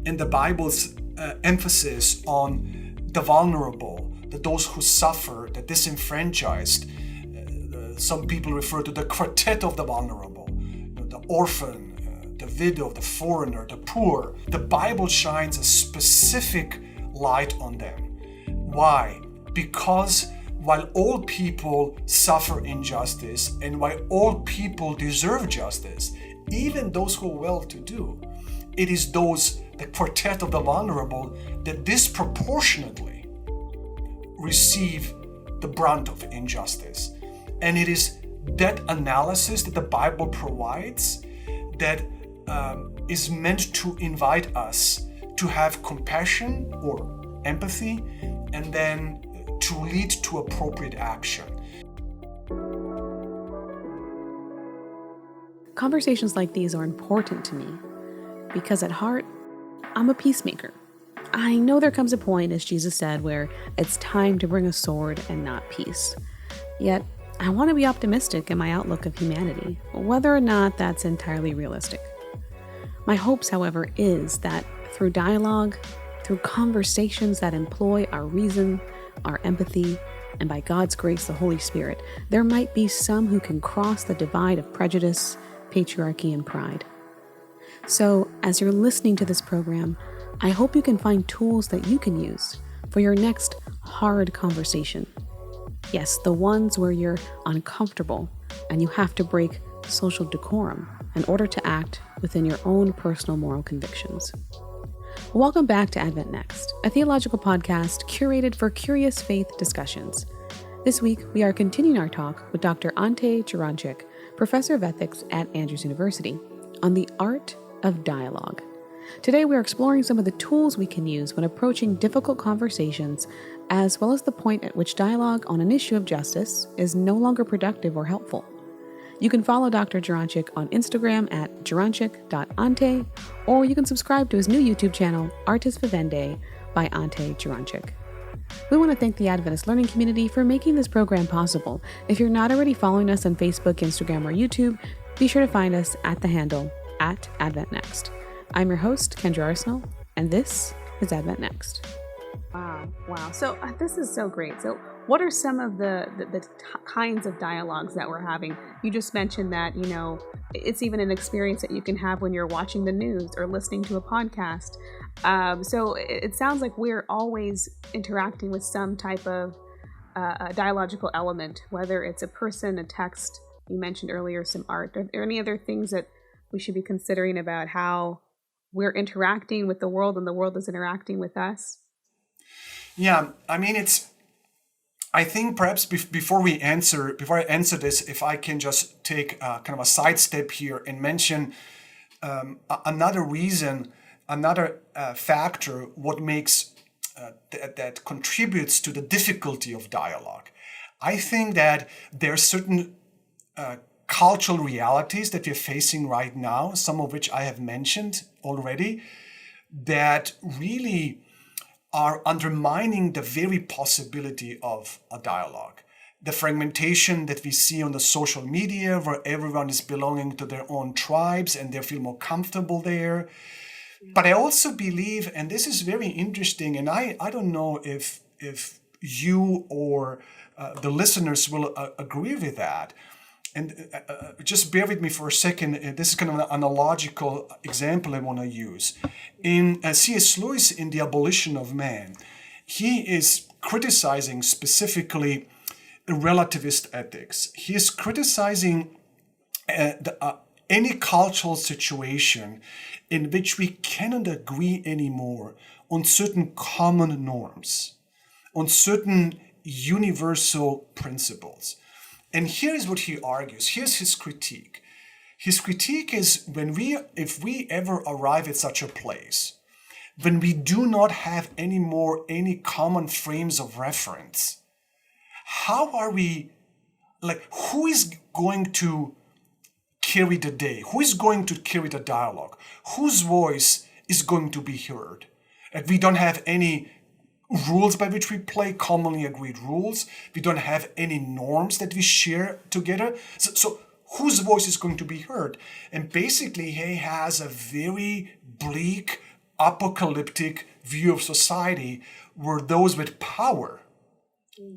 and the Bible's emphasis on the vulnerable, those who suffer, the disenfranchised. Some people refer to the quartet of the vulnerable, the orphan, the widow, the foreigner, the poor. The Bible shines a specific light on them. Why? Because while all people suffer injustice and while all people deserve justice, even those who are well-to-do, it is the quartet of the vulnerable, that disproportionately receive the brunt of injustice. And it is that analysis that the Bible provides that is meant to invite us to have compassion or empathy, and then to lead to appropriate action. Conversations like these are important to me because at heart, I'm a peacemaker. I know there comes a point, as Jesus said, where it's time to bring a sword and not peace. Yet, I want to be optimistic in my outlook of humanity, whether or not that's entirely realistic. My hopes, however, is that through dialogue, through conversations that employ our reason, our empathy, and by God's grace, the Holy Spirit, there might be some who can cross the divide of prejudice, patriarchy, and pride. So, as you're listening to this program, I hope you can find tools that you can use for your next hard conversation. Yes, the ones where you're uncomfortable and you have to break social decorum in order to act within your own personal moral convictions. Welcome back to Advent Next, a theological podcast curated for curious faith discussions. This week, we are continuing our talk with Dr. Ante Jeroncic, professor of ethics at Andrews University, on the art of dialogue. Today, we are exploring some of the tools we can use when approaching difficult conversations, as well as the point at which dialogue on an issue of justice is no longer productive or helpful. You can follow Dr. Jeroncic on Instagram at jeroncic.ante, or you can subscribe to his new YouTube channel, Artis Vivendi, by Ante Jeroncic. We want to thank the Adventist Learning Community for making this program possible. If you're not already following us on Facebook, Instagram, or YouTube, be sure to find us at the handle @AdventNext. I'm your host, Kendra Arsenal, and this is Advent Next. Wow. So this is so great. So what are some of the kinds of dialogues that we're having? You just mentioned that, it's even an experience that you can have when you're watching the news or listening to a podcast. So it sounds like we're always interacting with some type of a dialogical element, whether it's a person, a text, you mentioned earlier, some art. Are there any other things that we should be considering about how we're interacting with the world and the world is interacting with us? Yeah, I think perhaps before I answer this, if I can just take kind of a sidestep here and mention another reason, another factor, what makes that contributes to the difficulty of dialogue. I think that there are certain cultural realities that we're facing right now, some of which I have mentioned already, that really are undermining the very possibility of a dialogue. The fragmentation that we see on the social media, where everyone is belonging to their own tribes and they feel more comfortable there. But I also believe, and this is very interesting, and I don't know if you or the listeners will agree with that. And just bear with me for a second. This is kind of an analogical example I want to use. In C.S. Lewis, in The Abolition of Man, he is criticizing specifically relativist ethics. He is criticizing any cultural situation in which we cannot agree anymore on certain common norms, on certain universal principles. And here's what he argues. Here's his critique. His critique is if we ever arrive at such a place, when we do not have any common frames of reference, how are we, who is going to carry the day? Who is going to carry the dialogue? Whose voice is going to be heard? We don't have any rules by which we play, commonly agreed rules. We don't have any norms that we share together. So whose voice is going to be heard? And basically, he has a very bleak apocalyptic view of society where those with power,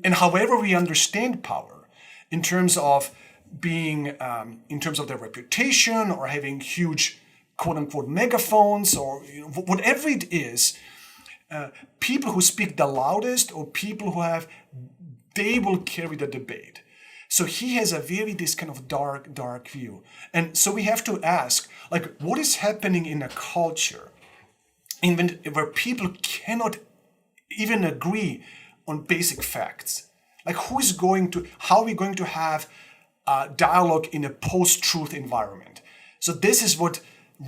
and however we understand power, in terms of being, in terms of their reputation or having huge quote unquote megaphones or whatever it is, people who speak the loudest or people who have, they will carry the debate. So he has a very this kind of dark view. And so we have to ask, like, what is happening in a culture where people cannot even agree on basic facts? Like, how are we going to have dialogue in a post-truth environment? So this is what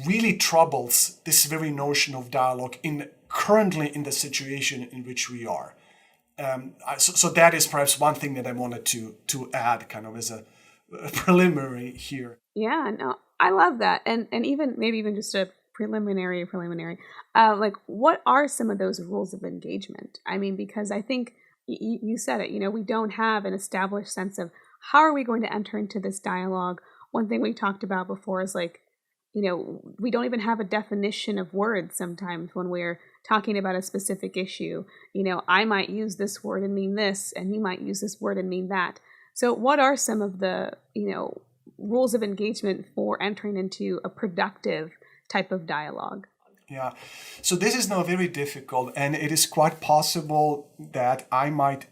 really troubles this very notion of dialogue currently in the situation in which we are. So that is perhaps one thing that I wanted to add kind of as a preliminary here. Yeah, no, I love that. And even maybe even just a preliminary, like, what are some of those rules of engagement? I mean, because I think you said it, we don't have an established sense of how are we going to enter into this dialogue. One thing we talked about before is like, we don't even have a definition of words sometimes when we're talking about a specific issue. I might use this word and mean this, and you might use this word and mean that. So what are some of the, rules of engagement for entering into a productive type of dialogue? Yeah. So this is now very difficult, and it is quite possible that I might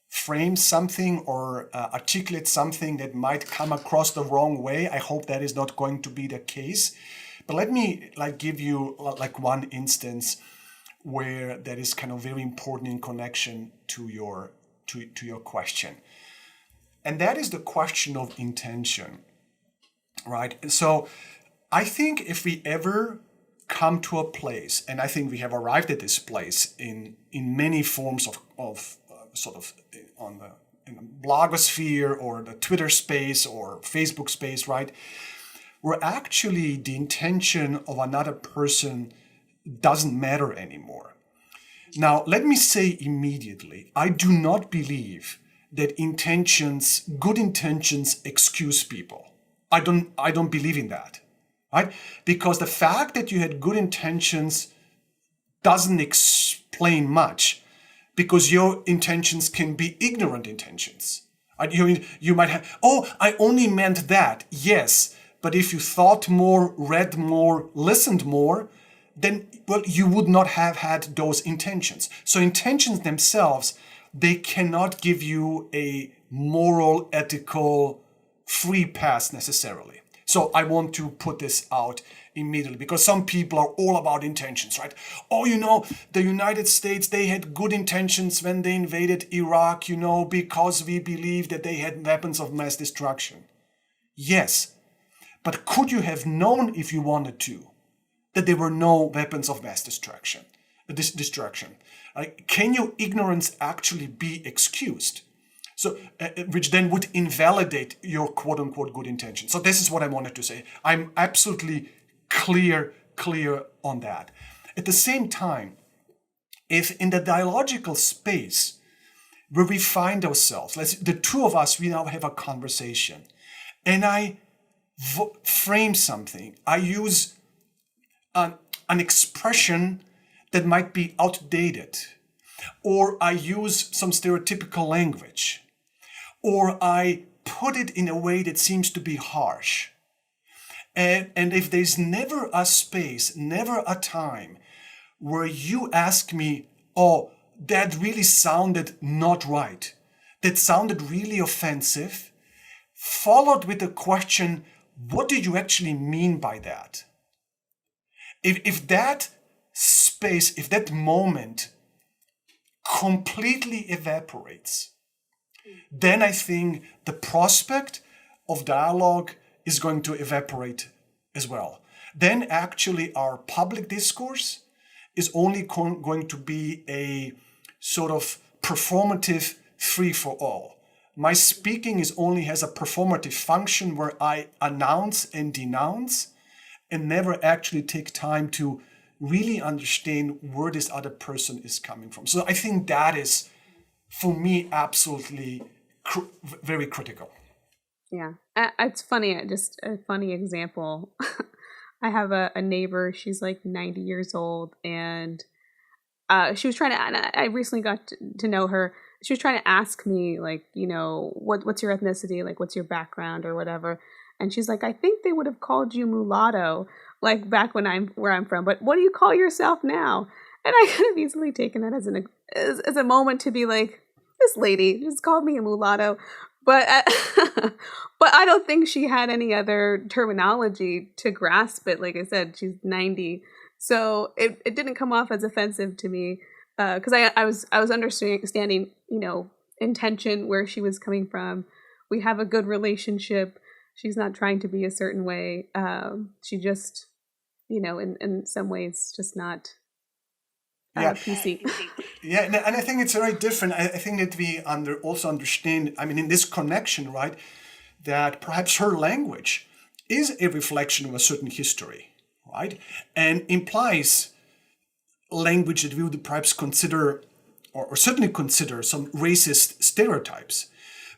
frame something or articulate something that might come across the wrong way. I hope that is not going to be the case. But let me give you one instance where that is kind of very important in connection to your question. And that is the question of intention, right? So I think if we ever come to a place, and I think we have arrived at this place in many forms of sort of in the blogosphere or the Twitter space or Facebook space, right? Where actually the intention of another person doesn't matter anymore. Now, let me say immediately, I do not believe that good intentions excuse people. I don't believe in that, right? Because the fact that you had good intentions doesn't explain much, because your intentions can be ignorant intentions. You might have, I only meant that. Yes, but if you thought more, read more, listened more, then, well, you would not have had those intentions. So intentions themselves, they cannot give you a moral, ethical, free pass necessarily. So I want to put this out immediately, because some people are all about intentions, right? The United States, they had good intentions when they invaded Iraq, because we believed that they had weapons of mass destruction. Yes, but could you have known, if you wanted to, that there were no weapons of mass destruction? Can your ignorance actually be excused? So, which then would invalidate your quote-unquote good intention. So this is what I wanted to say. I'm absolutely clear on that. At the same time, if in the dialogical space where we find ourselves, the two of us, we now have a conversation, and I frame something, I use an expression that might be outdated, or I use some stereotypical language, or I put it in a way that seems to be harsh. And if there's never a space, never a time where you ask me, that really sounded not right, that sounded really offensive, followed with the question, what did you actually mean by that? If that space, if that moment completely evaporates, then I think the prospect of dialogue is going to evaporate as well. Then actually our public discourse is only going to be a sort of performative free-for-all. My speaking only has a performative function where I announce and denounce and never actually take time to really understand where this other person is coming from. So I think that is, for me, absolutely very critical. Yeah, it's funny. Just a funny example. I have a neighbor. She's like 90 years old, and she was trying to. And I recently got to know her. She was trying to ask me, like, what's your ethnicity, like, what's your background or whatever. And she's like, I think they would have called you mulatto, like back when where I'm from. But what do you call yourself now? And I could have easily taken that as a moment to be like, this lady just called me a mulatto. But but I don't think she had any other terminology to grasp it. Like I said, she's 90, so it didn't come off as offensive to me because I was understanding intention where she was coming from. We have a good relationship. She's not trying to be a certain way. She just in some ways just not PC. Yeah, and I think it's very different. I think that we also understand, I mean, in this connection, right, that perhaps her language is a reflection of a certain history, right, and implies language that we would perhaps consider, or certainly consider, some racist stereotypes.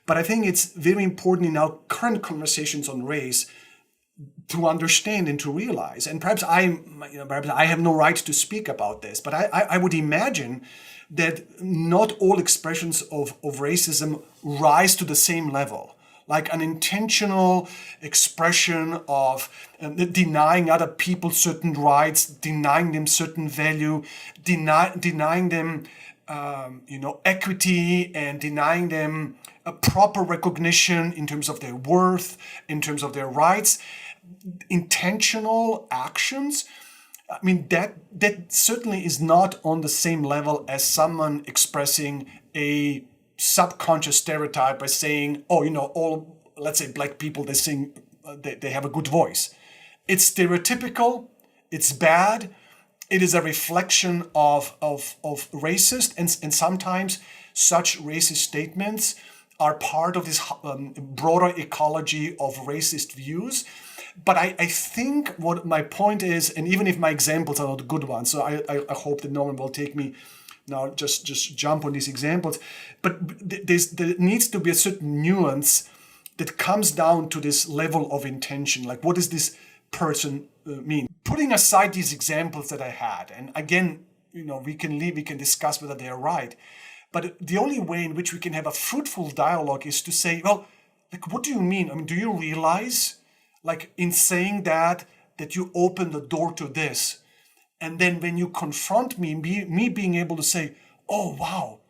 But I think it's very important in our current conversations on race to understand and to realize, and perhaps perhaps I have no right to speak about this, but I would imagine that not all expressions of racism rise to the same level. Like an intentional expression of denying other people certain rights, denying them certain value, denying them equity, and denying them a proper recognition in terms of their worth, in terms of their rights. Intentional actions, I mean, that certainly is not on the same level as someone expressing a subconscious stereotype by saying, all, let's say, black people, they sing, they have a good voice. It's stereotypical, it's bad, it is a reflection of racist, and sometimes such racist statements are part of this broader ecology of racist views. But I think what my point is, and even if my examples are not good ones, so I hope that no one will take me now, just jump on these examples, but there needs to be a certain nuance that comes down to this level of intention. Like, what does this person mean? Putting aside these examples that I had, and again, we can discuss whether they are right, but the only way in which we can have a fruitful dialogue is to say, well, like, what do you mean? I mean, do you realize, like, in saying that you open the door to this? And then when you confront me being able to say, oh, wow,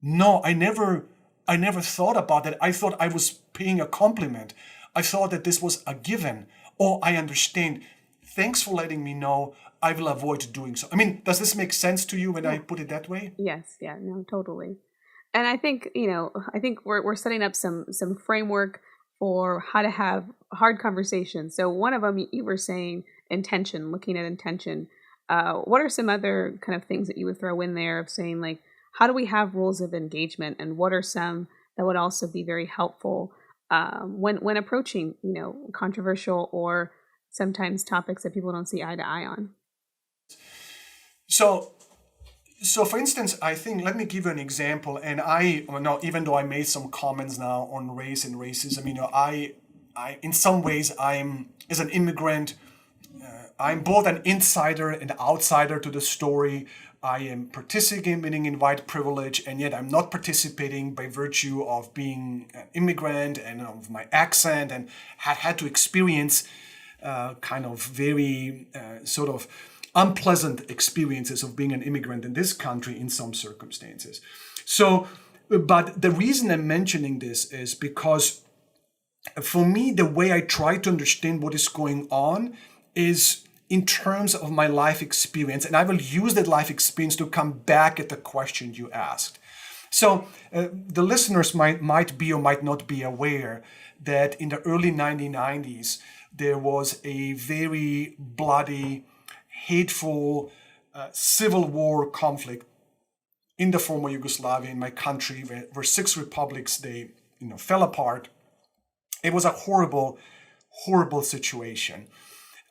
no, I never thought about that. I thought I was paying a compliment. I thought that this was a given. Oh, I understand. Thanks for letting me know. I will avoid doing so. I mean, does this make sense to you when I put it that way? Yes, yeah, no, totally. And I think, we're setting up some framework for how to have hard conversations. So one of them, you were saying intention, looking at intention. What are some other kind of things that you would throw in there of saying, like, how do we have rules of engagement, and what are some that would also be very helpful when approaching, controversial or sometimes topics that people don't see eye to eye on? So for instance, I think, let me give you an example. And even though I made some comments now on race and racism, I in some ways, as an immigrant, I'm both an insider and outsider to the story. I am participating in white privilege, and yet I'm not participating by virtue of being an immigrant and of my accent, and had to experience kind of very sort of unpleasant experiences of being an immigrant in this country in some circumstances. So, but the reason I'm mentioning this is because for me, the way I try to understand what is going on is in terms of my life experience, and I will use that life experience to come back at the question you asked. So the listeners might be or might not be aware that in the early 1990s, there was a very bloody, hateful civil war conflict in the former Yugoslavia, in my country, where 6 republics, they fell apart. It was a horrible, horrible situation.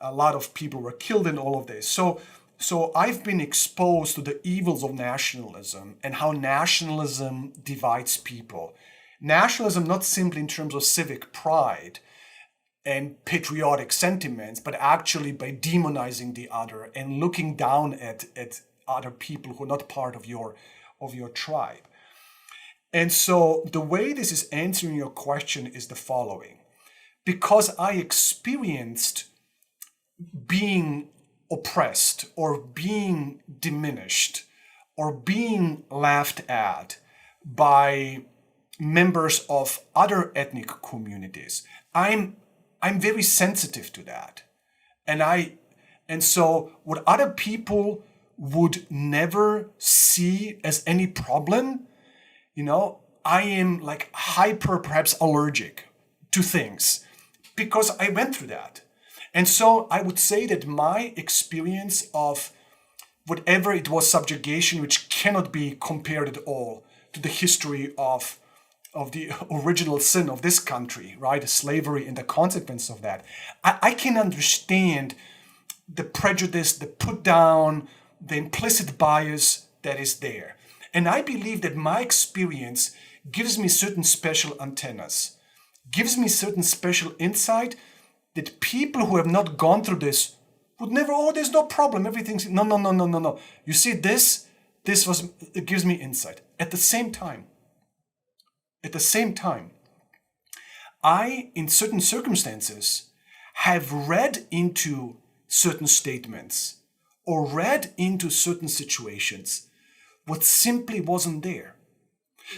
A lot of people were killed in all of this. So I've been exposed to the evils of nationalism and how nationalism divides people. Nationalism, not simply in terms of civic pride and patriotic sentiments, but actually by demonizing the other and looking down at other people who are not part of your tribe. And so the way this is answering your question is the following. Because I experienced being oppressed or being diminished or being laughed at by members of other ethnic communities, I'm very sensitive to that. And so what other people would never see as any problem, I am like hyper, perhaps allergic to things because I went through that. And so I would say that my experience of whatever it was subjugation, which cannot be compared at all to the history of the original sin of this country, right? Slavery and the consequence of that. I can understand the prejudice, the put down, the implicit bias that is there. And I believe that my experience gives me certain special antennas, gives me certain special insight that people who have not gone through this would never, there's no problem, everything's, no. You see, it gives me insight. At the same time, I, in certain circumstances, have read into certain statements or read into certain situations what simply wasn't there.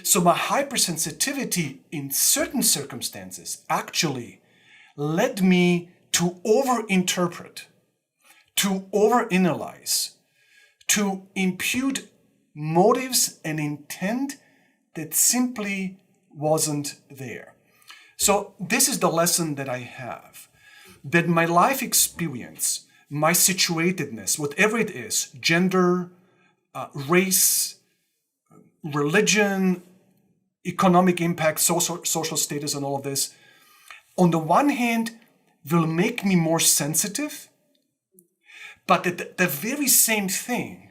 So my hypersensitivity in certain circumstances actually led me to overinterpret, to overanalyze, to impute motives and intent that simply wasn't there. So this is the lesson that I have, that my life experience, my situatedness, whatever it is, gender, race, religion, economic impact, social status, and all of this, on the one hand, will make me more sensitive, but the very same thing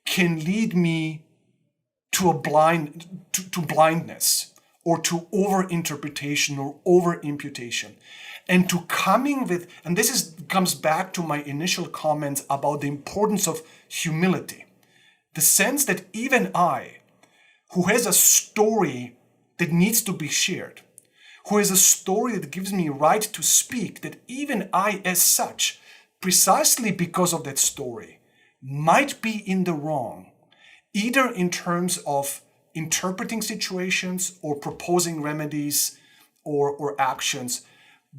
can lead me to blindness or to overinterpretation or overimputation, and to coming with, and this comes back to my initial comments about the importance of humility, the sense that even I, who has a story that needs to be shared, who has a story that gives me right to speak, that even I as such, precisely because of that story, might be in the wrong, either in terms of interpreting situations or proposing remedies or actions.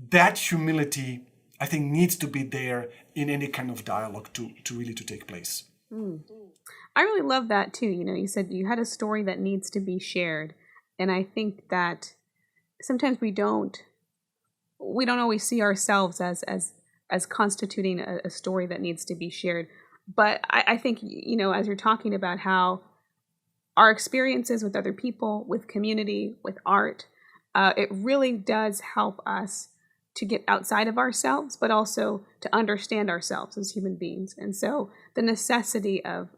That humility, I think, needs to be there in any kind of dialogue to really take place. I really love that too. You said you had a story that needs to be shared. And I think that sometimes we don't always see ourselves as constituting a story that needs to be shared. But I think, as you're talking about how our experiences with other people, with community, with art, it really does help us to get outside of ourselves, but also to understand ourselves as human beings. And so the necessity of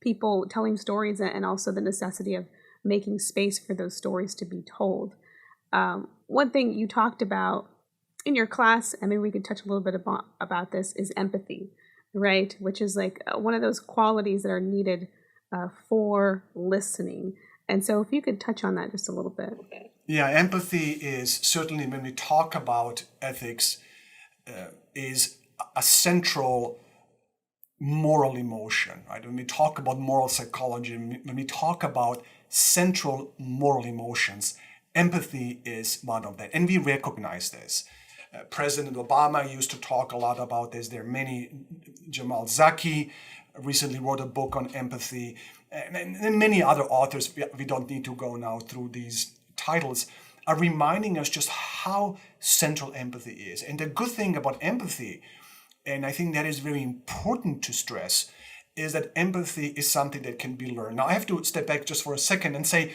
people telling stories, and also the necessity of making space for those stories to be told. One thing you talked about in your class, and maybe we could touch a little bit about this, is empathy, right? Which is like one of those qualities that are needed for listening. And so if you could touch on that just a little bit. Yeah, empathy is certainly, when we talk about ethics, is a central moral emotion, right? When we talk about moral psychology, when we talk about central moral emotions, empathy is one of them. And we recognize this. President Obama used to talk a lot about this. There are many. Jamal Zaki recently wrote a book on empathy, and many other authors, we don't need to go now through these titles, are reminding us just how central empathy is. And the good thing about empathy, and I think that is very important to stress, is that empathy is something that can be learned. Now, I have to step back just for a second and say,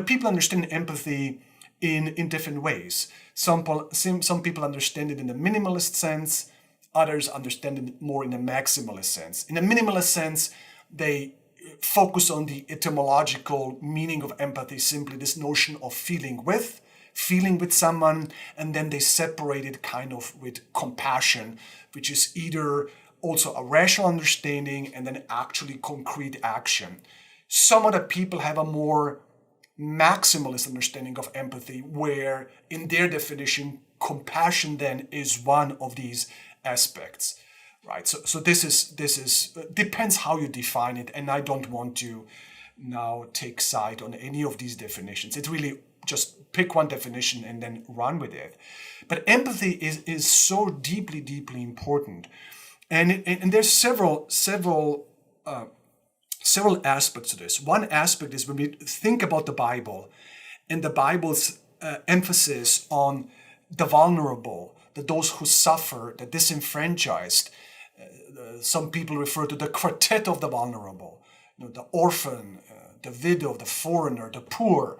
people understand empathy in different ways. Some people understand it in the minimalist sense, others understand it more in the maximalist sense. In the minimalist sense, they focus on the etymological meaning of empathy, simply this notion of feeling with, feeling with someone, and then they separate it kind of with compassion, which is either also a rational understanding and then actually concrete action. Some other people have a more maximalist understanding of empathy, where in their definition, compassion then is one of these aspects, right? So this is depends how you define it, and I don't want to now take side on any of these definitions. It's really just pick one definition and then run with it. But empathy is so deeply, deeply important, and there's several aspects to this. One aspect is when we think about the Bible and the Bible's emphasis on the vulnerable, those who suffer, the disenfranchised. Some people refer to the quartet of the vulnerable, the orphan, the widow, the foreigner, the poor.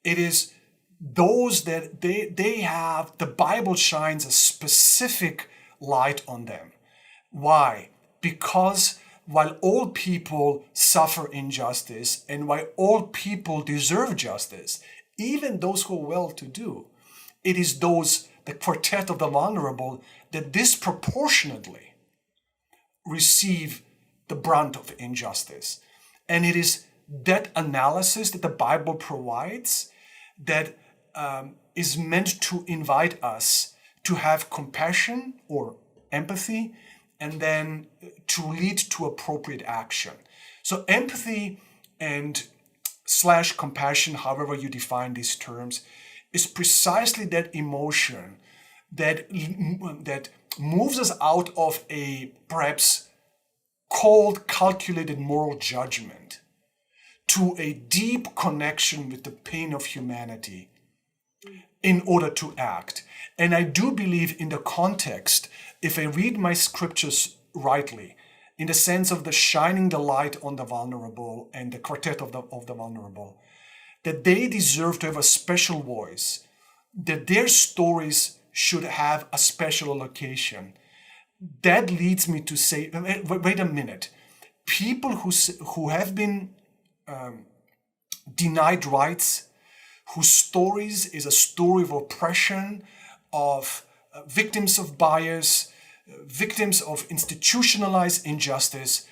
It is those that they have, the Bible shines a specific light on them. Why? Because while all people suffer injustice and while all people deserve justice, even those who are well-to-do, it is the quartet of the vulnerable, that disproportionately receive the brunt of injustice. And it is that analysis that the Bible provides that is meant to invite us to have compassion or empathy, and then to lead to appropriate action. So empathy and / compassion, however you define these terms, is precisely that emotion that moves us out of a perhaps cold, calculated moral judgment to a deep connection with the pain of humanity in order to act. And I do believe in the context, if I read my scriptures rightly, in the sense of the shining the light on the vulnerable and the quartet of the vulnerable, that they deserve to have a special voice, that their stories should have a special allocation. That leads me to say, wait a minute, people who have been denied rights, whose stories is a story of oppression, of victims of bias, victims of institutionalized injustice,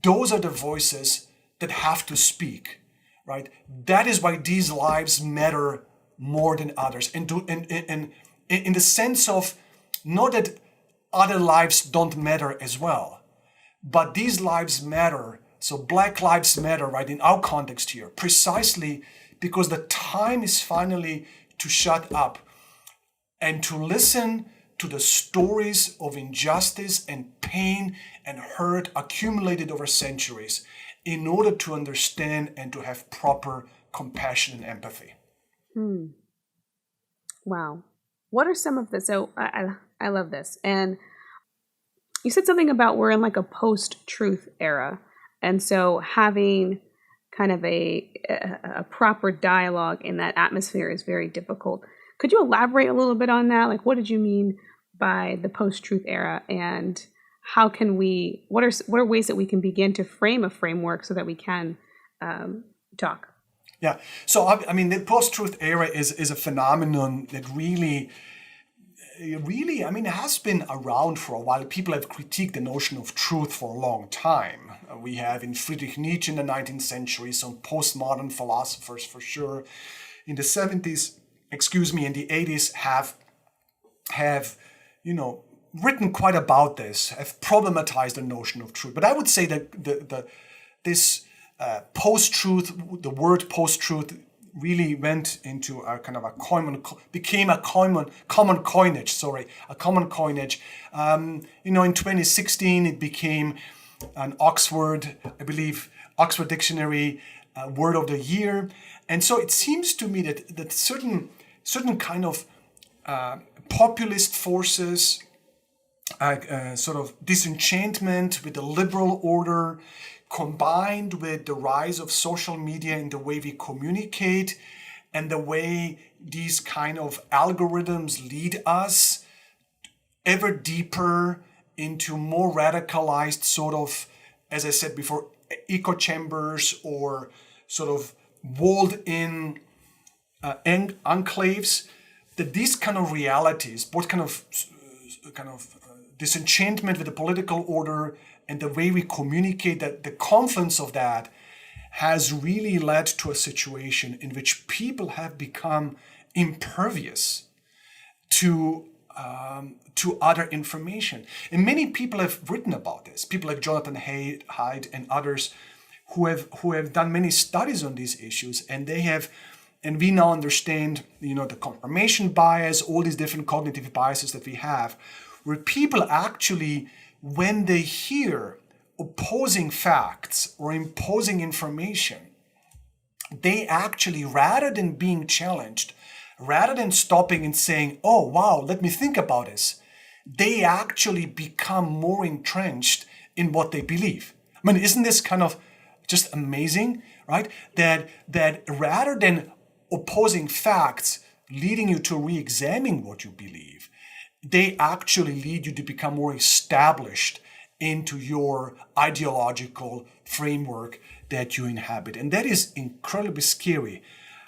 those are the voices that have to speak, right? That is why these lives matter more than others. And in the sense of, not that other lives don't matter as well, but these lives matter. So Black Lives Matter, right, in our context here, precisely because the time is finally to shut up and to listen to the stories of injustice and pain and hurt accumulated over centuries in order to understand and to have proper compassion and empathy. Wow. What are some of the, so I love this. And you said something about we're in like a post-truth era. And so having kind of a proper dialogue in that atmosphere is very difficult. Could you elaborate a little bit on that? Like, what did you mean by the post-truth era, and how can we, what are ways that we can begin to frame a framework so that we can talk? Yeah. So, I mean, the post-truth era is a phenomenon that really, I mean, it has been around for a while. People have critiqued the notion of truth for a long time. We have in Friedrich Nietzsche in the 19th century, some postmodern philosophers for sure. In the 70s, in the 80s have written quite about this, have problematized the notion of truth. But I would say that this post-truth, the word post-truth, really went into a kind of became a common coinage. In 2016, it became an Oxford Dictionary word of the year. And so it seems to me that certain kind of populist forces, sort of disenchantment with the liberal order, combined with the rise of social media in the way we communicate and the way these kind of algorithms lead us ever deeper into more radicalized sort of, as I said before, echo chambers or sort of walled in enclaves, that these kind of realities, both kind of disenchantment with the political order and the way we communicate, that the confluence of that has really led to a situation in which people have become impervious to other information. And many people have written about this. People like Jonathan Haidt and others who have done many studies on these issues, and we now understand, the confirmation bias, all these different cognitive biases that we have, where people actually, when they hear opposing facts or imposing information, they actually, rather than being challenged, rather than stopping and saying, oh, wow, let me think about this, they actually become more entrenched in what they believe. I mean, isn't this kind of just amazing, right? That rather than opposing facts leading you to re-examine what you believe, they actually lead you to become more established into your ideological framework that you inhabit. And that is incredibly scary.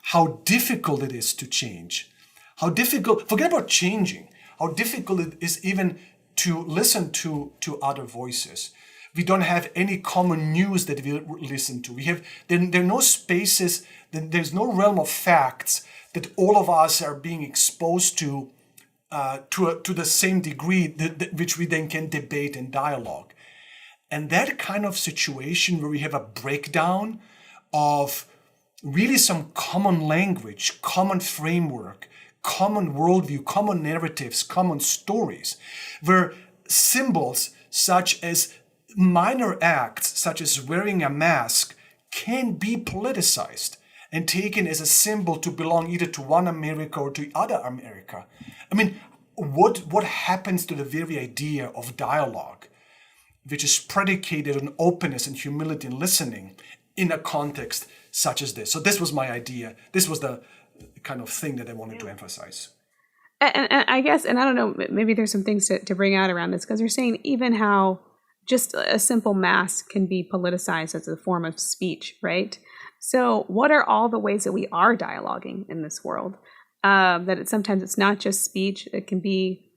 How difficult it is to change. How difficult, forget about changing, how difficult it is even to listen to other voices. We don't have any common news that we listen to. There are no spaces, there's no realm of facts that all of us are being exposed to the same degree which we then can debate and dialogue. And that kind of situation where we have a breakdown of really some common language, common framework, common worldview, common narratives, common stories, where symbols such as minor acts, such as wearing a mask, can be politicized and taken as a symbol to belong either to one America or to other America. I mean, what happens to the very idea of dialogue, which is predicated on openness and humility and listening in a context such as this? So this was my idea. This was the kind of thing that I wanted to emphasize. And I guess, and I don't know, maybe there's some things to bring out around this, because you're saying even how just a simple mask can be politicized as a form of speech, right? So what are all the ways that we are dialoguing in this world? Sometimes it's not just speech, it can be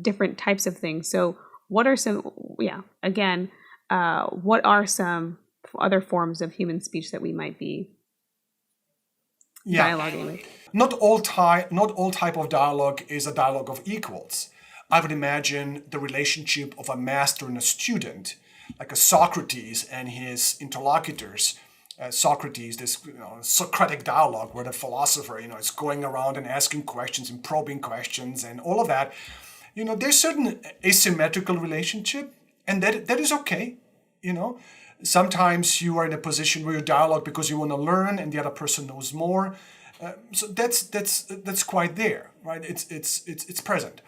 different types of things. So what are some, what are some other forms of human speech that we might be dialoguing with? Not all type of dialogue is a dialogue of equals. I would imagine the relationship of a master and a student, like a Socrates and his interlocutors. Socrates, this Socratic dialogue where the philosopher, is going around and asking questions and probing questions and all of that. There's certain asymmetrical relationship, and that is okay. Sometimes you are in a position where you dialogue because you want to learn, and the other person knows more. So that's quite there, right? It's present.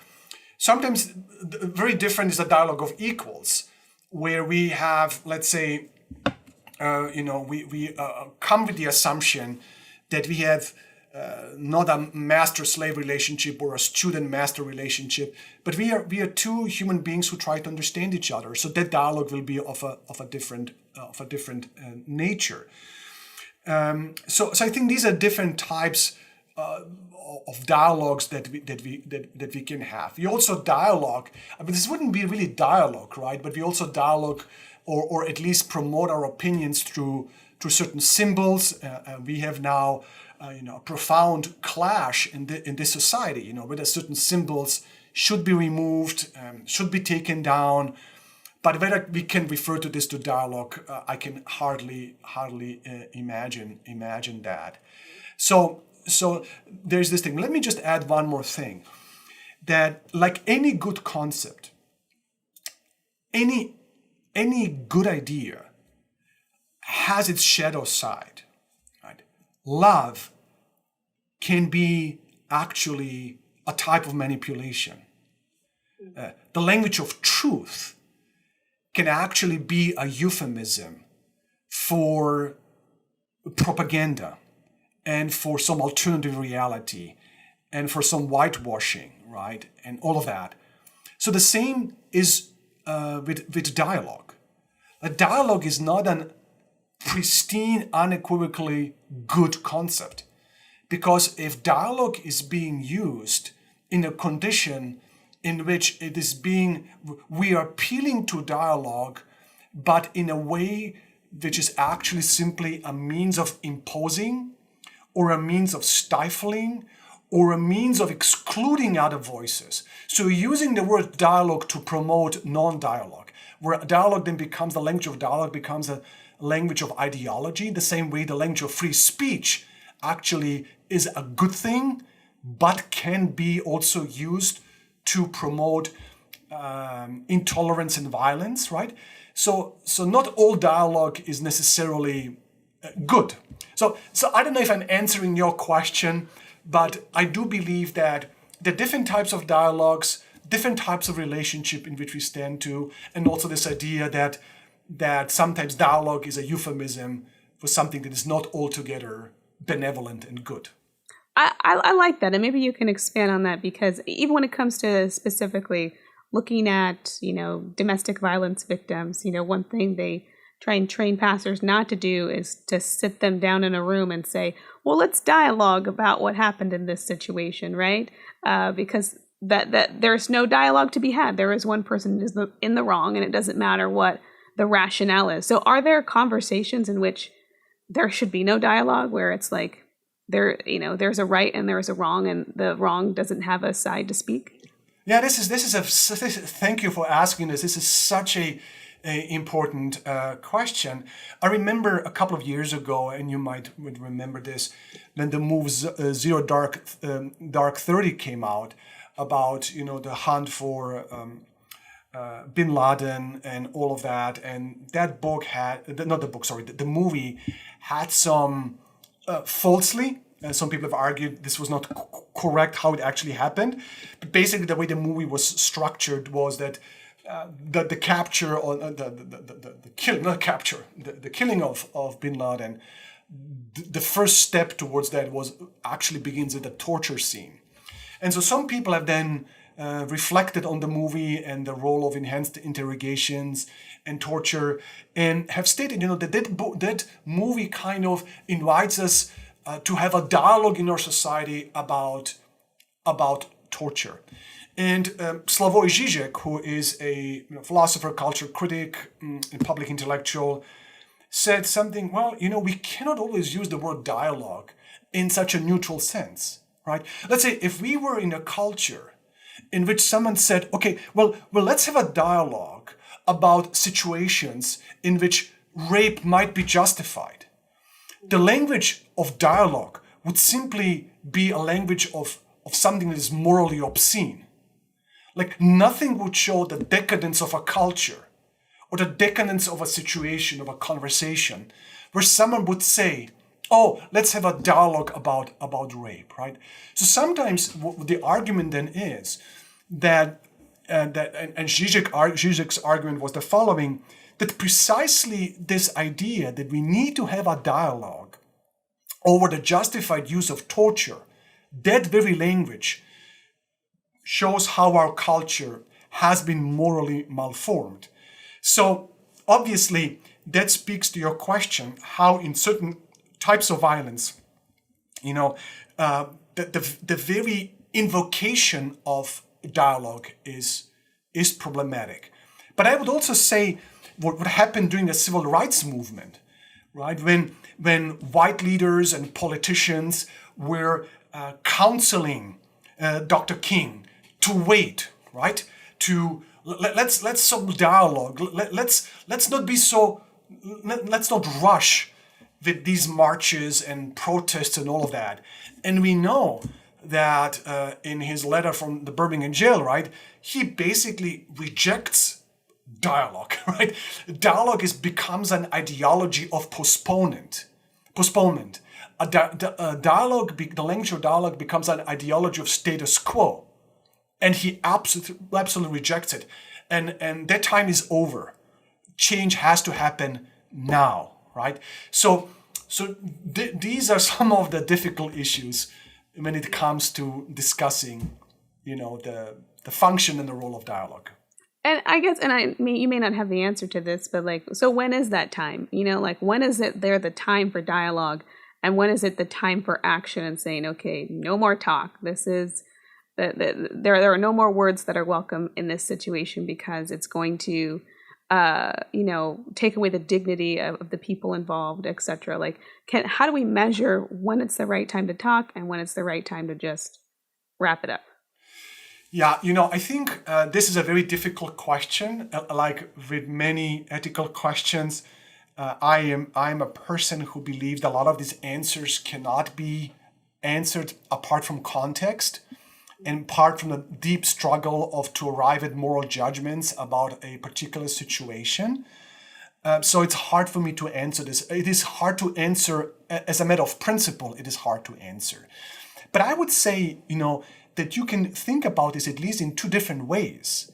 Sometimes very different is a dialogue of equals, where we have, let's say, we come with the assumption that we have not a master-slave relationship or a student-master relationship, but we are two human beings who try to understand each other. So that dialogue will be of a different nature. So I think these are different types of dialogues that we can have. We also dialogue. I mean, this wouldn't be really dialogue, right? But we also dialogue, or at least promote our opinions through certain symbols. We have now a profound clash in this society. Whether certain symbols should be removed, should be taken down. But whether we can refer to this to dialogue, I can hardly imagine that. So there's this thing. Let me just add one more thing. That like any good concept, any good idea has its shadow side. Right? Love can be actually a type of manipulation. The language of truth can actually be a euphemism for propaganda and for some alternative reality and for some whitewashing, right? And all of that. So the same is with dialogue. A dialogue is not an pristine, unequivocally good concept, Because if dialogue is being used in a condition in which we are appealing to dialogue, but in a way which is actually simply a means of imposing, or a means of stifling, or a means of excluding other voices. So using the word dialogue to promote non-dialogue, where dialogue then becomes, the language of dialogue becomes a language of ideology, the same way the language of free speech actually is a good thing, but can be also used to promote intolerance and violence, right? So not all dialogue is necessarily good. So I don't know if I'm answering your question, but I do believe that the different types of dialogues, different types of relationship in which we stand to, and also this idea that sometimes dialogue is a euphemism for something that is not altogether benevolent and good. I like that, and maybe you can expand on that, because even when it comes to specifically looking at, domestic violence victims, one thing they try and train pastors not to do is to sit them down in a room and say, well, let's dialogue about what happened in this situation, right? Because that there's no dialogue to be had. There is one person who's in the wrong, and it doesn't matter what the rationale is. So are there conversations in which there should be no dialogue, where it's like there's a right and there's a wrong, and the wrong doesn't have a side to speak? Yeah, thank you for asking this. This is such a important question. I remember a couple of years ago, and you would remember this, when the movie Zero Dark 30 came out, about the hunt for Bin Laden and all of that, and that book the movie had some falsely. Some people have argued this was not correct how it actually happened. But basically, the way the movie was structured was that the capture, or the killing of Bin Laden, the first step towards that actually begins with a torture scene. And so some people have then reflected on the movie and the role of enhanced interrogations and torture, and have stated, that movie kind of invites us to have a dialogue in our society about torture. And Slavoj Žižek, who is a philosopher, culture critic, and public intellectual, said something, well, we cannot always use the word dialogue in such a neutral sense, right? Let's say if we were in a culture in which someone said, okay, well, let's have a dialogue about situations in which rape might be justified. The language of dialogue would simply be a language of something that is morally obscene. Like, nothing would show the decadence of a culture or the decadence of a situation, of a conversation, where someone would say, oh, let's have a dialogue about rape, right? So sometimes the argument then is that Žižek's argument was the following, that precisely this idea that we need to have a dialogue over the justified use of torture, that very language shows how our culture has been morally malformed. So obviously that speaks to your question, how in certain types of violence, the very invocation of dialogue is problematic. But I would also say what happened during the civil rights movement, right? When white leaders and politicians were counseling Dr. King to wait, right? Let's some dialogue. Let's not rush with these marches and protests and all of that. And we know that in his letter from the Birmingham jail, right, he basically rejects dialogue, right? Dialogue becomes an ideology of postponement. The language of dialogue becomes an ideology of status quo, and he absolutely rejects it. And that time is over. Change has to happen now, right? So these are some of the difficult issues when it comes to discussing, the function and the role of dialogue. And I guess, you may not have the answer to this, but so when is that time? When is it the time for dialogue? and when is it the time for action and saying, okay, no more talk. This is there are no more words that are welcome in this situation because it's going to take away the dignity of the people involved, etc. Like, how do we measure when it's the right time to talk and when it's the right time to just wrap it up? Yeah, I think this is a very difficult question. Like with many ethical questions, I'm a person who believes a lot of these answers cannot be answered apart from context and apart from the deep struggle to arrive at moral judgments about a particular situation. So it's hard for me to answer this. It is hard to answer as a matter of principle. It is hard to answer. But I would say, that you can think about this at least in two different ways.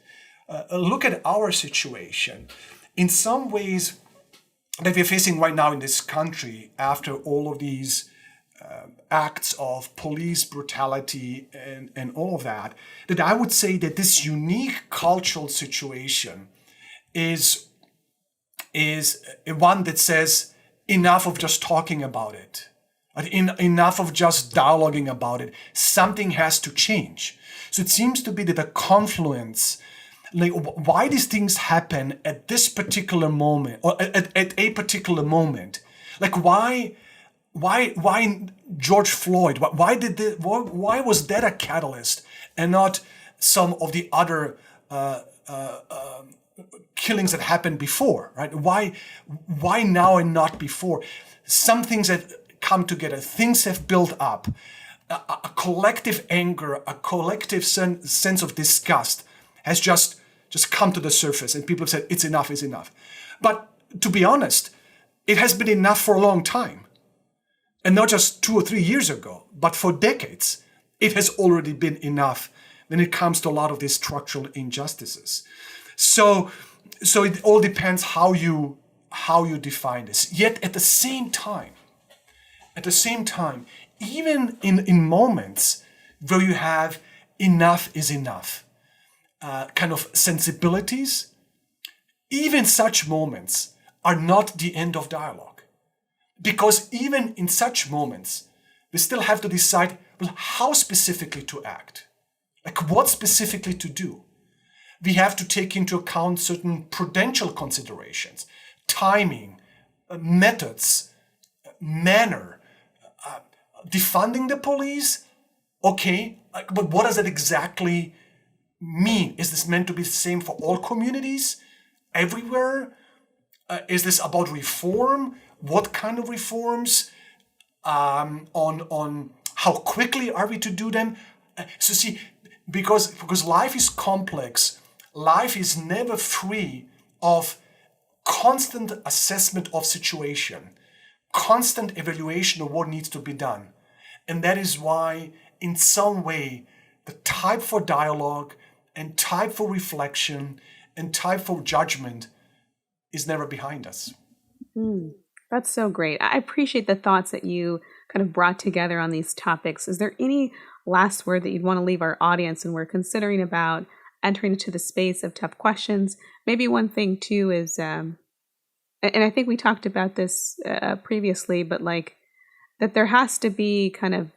Look at our situation. In some ways that we're facing right now in this country, after all of these acts of police brutality and all of that I would say that this unique cultural situation is one that says enough of just talking about it. Enough of just dialoguing about it. Something has to change. So it seems to be that a confluence, like why these things happen at this particular moment or at a particular moment. Like why George Floyd? Why was that a catalyst and not some of the other killings that happened before? Right? Why now and not before? Some things that come together, things have built up, a collective anger, a collective sense of disgust has just come to the surface, and people have said it's enough. But to be honest, it has been enough for a long time. And not just 2 or 3 years ago, but for decades, it has already been enough when it comes to a lot of these structural injustices. So it all depends how you define this. Yet at the same time, even in moments where you have enough is enough kind of sensibilities, even such moments are not the end of dialogue. Because even in such moments, we still have to decide, well, how specifically to act. Like what specifically to do. We have to take into account certain prudential considerations, timing, methods, manner, defunding the police. Okay, but what does that exactly mean? Is this meant to be the same for all communities, everywhere? Is this about reform? What kind of reforms? On how quickly are we to do them? So see, because life is complex, life is never free of constant assessment of situation, constant evaluation of what needs to be done. And that is why, in some way, the type for dialogue and type for reflection and type for judgment is never behind us. That's so great. I appreciate the thoughts that you kind of brought together on these topics. Is there any last word that you'd want to leave our audience when we're considering about entering into the space of tough questions? Maybe one thing too is, and I think we talked about this previously, but like that there has to be kind of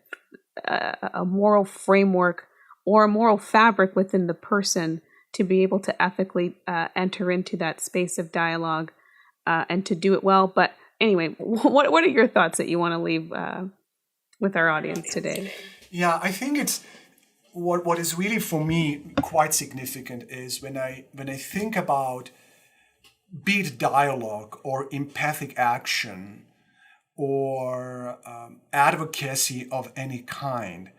a moral framework or a moral fabric within the person to be able to ethically enter into that space of dialogue and to do it well. But anyway, what are your thoughts that you want to leave with our audience today? Yeah, I think it's what is really for me quite significant is when I think about be it dialogue or empathic action or advocacy of any kind,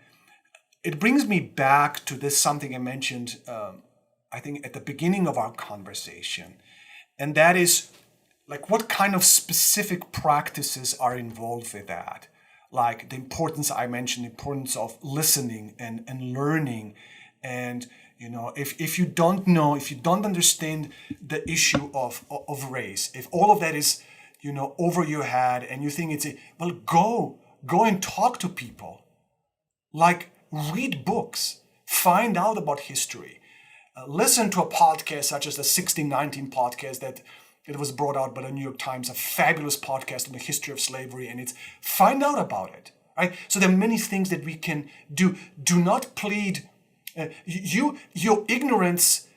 it brings me back to this something I mentioned, I think at the beginning of our conversation, and that is like what kind of specific practices are involved with that? Like the importance I mentioned, the importance of listening and learning. And, if you don't know, if you don't understand the issue of race, if all of that is, over your head and you think go and talk to people. Like read books, find out about history, listen to a podcast such as the 1619 podcast that It was brought out by the New York Times, a fabulous podcast on the history of slavery, and it's find out about it, right? So there are many things that we can do. Do not plead. Your ignorance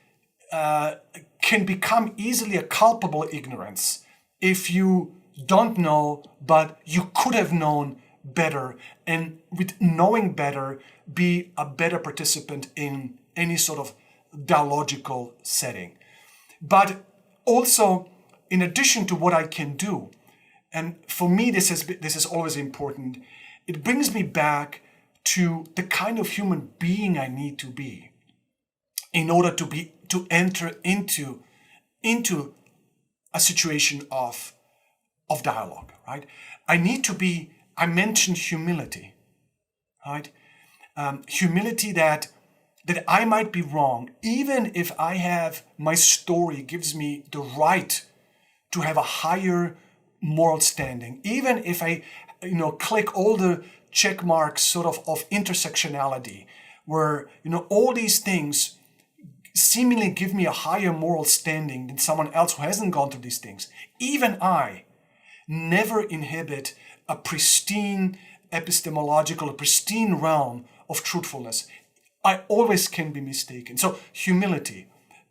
can become easily a culpable ignorance if you don't know, but you could have known better, and with knowing better, be a better participant in any sort of dialogical setting. But also, in addition to what I can do, and for me this is always important, it brings me back to the kind of human being I need to be in order to enter into a situation of dialogue, right? I mentioned humility, right? Humility that I might be wrong, even if my story gives me the right to have a higher moral standing, even if I, click all the check marks sort of intersectionality, where, all these things seemingly give me a higher moral standing than someone else who hasn't gone through these things. Even I never inhibit a pristine epistemological, a pristine realm of truthfulness. I always can be mistaken. So humility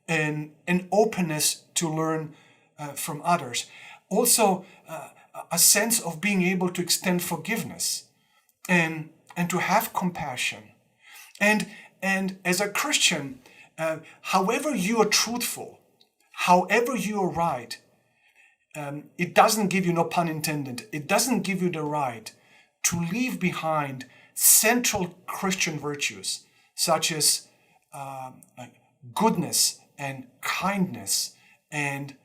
and an openness to learn from others. Also, a sense of being able to extend forgiveness and to have compassion. And as a Christian, however you are truthful, however you are right, it doesn't give you, no pun intended, it doesn't give you the right to leave behind central Christian virtues such as like goodness and kindness and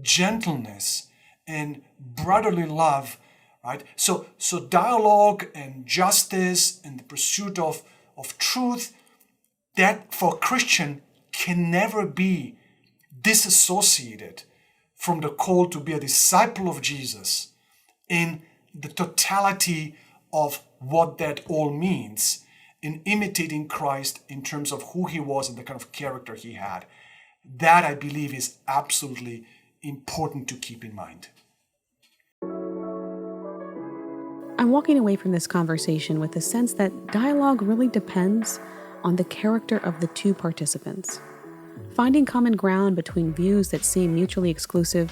gentleness and brotherly love, right? So dialogue and justice and the pursuit of truth, that for a Christian can never be disassociated from the call to be a disciple of Jesus in the totality of what that all means, in imitating Christ in terms of who he was and the kind of character he had. That, I believe, is absolutely important to keep in mind. I'm walking away from this conversation with the sense that dialogue really depends on the character of the two participants. Finding common ground between views that seem mutually exclusive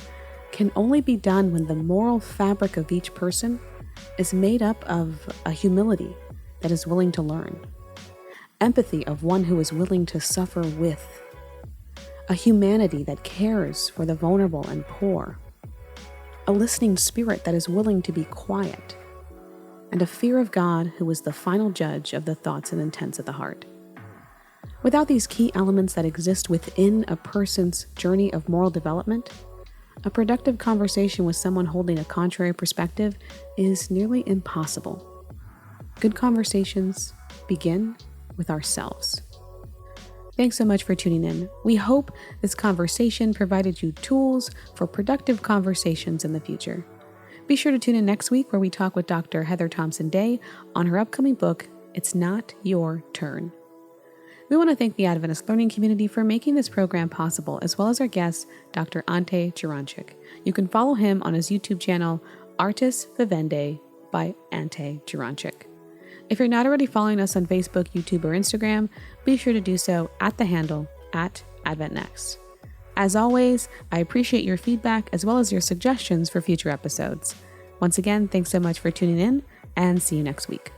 can only be done when the moral fabric of each person is made up of a humility that is willing to learn, empathy of one who is willing to suffer with, a humanity that cares for the vulnerable and poor, a listening spirit that is willing to be quiet, and a fear of God who is the final judge of the thoughts and intents of the heart. Without these key elements that exist within a person's journey of moral development, a productive conversation with someone holding a contrary perspective is nearly impossible. Good conversations begin with ourselves. Thanks so much for tuning in. We hope this conversation provided you tools for productive conversations in the future. Be sure to tune in next week where we talk with Dr. Heather Thompson-Day on her upcoming book, It's Not Your Turn. We want to thank the Adventist Learning Community for making this program possible, as well as our guest, Dr. Ante Jeroncic. You can follow him on his YouTube channel, Artis Vivendi by Ante Jeroncic. If you're not already following us on Facebook, YouTube, or Instagram, be sure to do so at the handle @AdventNext. As always, I appreciate your feedback as well as your suggestions for future episodes. Once again, thanks so much for tuning in, and see you next week.